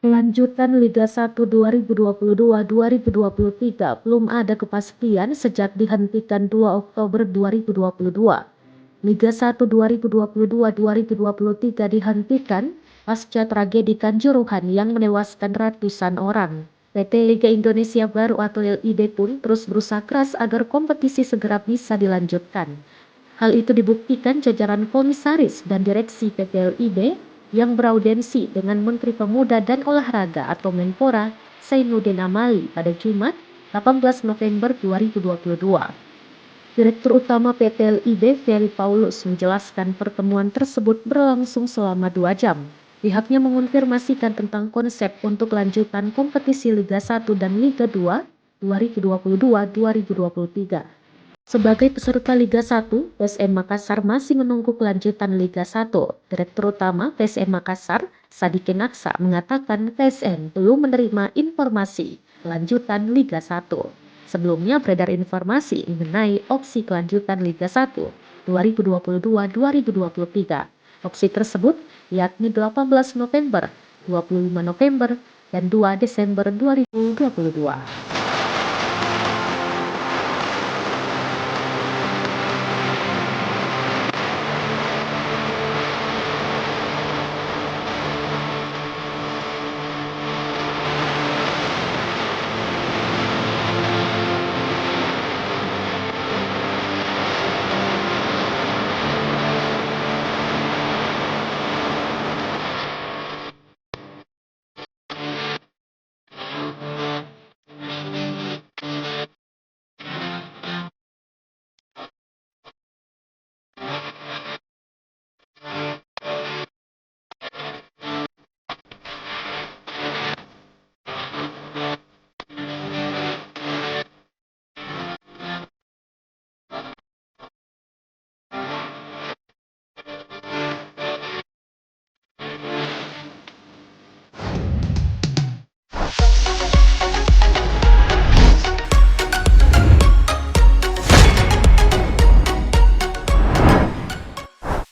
Kelanjutan Liga 1 2022-2023 belum ada kepastian sejak dihentikan 2 Oktober 2022. Liga 1 2022-2023 dihentikan pasca tragedi Kanjuruhan yang menewaskan ratusan orang. PT Liga Indonesia Baru atau LIB pun terus berusaha keras agar kompetisi segera bisa dilanjutkan. Hal itu dibuktikan jajaran komisaris dan direksi PT LIB yang beraudensi dengan Menteri Pemuda dan Olahraga atau Menpora Zainuddin Amali pada Jumat 18 November 2022. Direktur Utama PT LIB Ferry Paulus menjelaskan pertemuan tersebut berlangsung selama 2 jam. Pihaknya mengonfirmasikan tentang konsep untuk lanjutan kompetisi Liga 1 dan Liga 2 2022-2023. Sebagai peserta Liga 1, PSM Makassar masih menunggu kelanjutan Liga 1. Direktur Utama PSM Makassar, Sadikin Aksa, mengatakan PSM belum menerima informasi kelanjutan Liga 1. Sebelumnya beredar informasi mengenai opsi kelanjutan Liga 1 2022-2023. Opsi tersebut yakni 18 November, 25 November, dan 2 Desember 2022.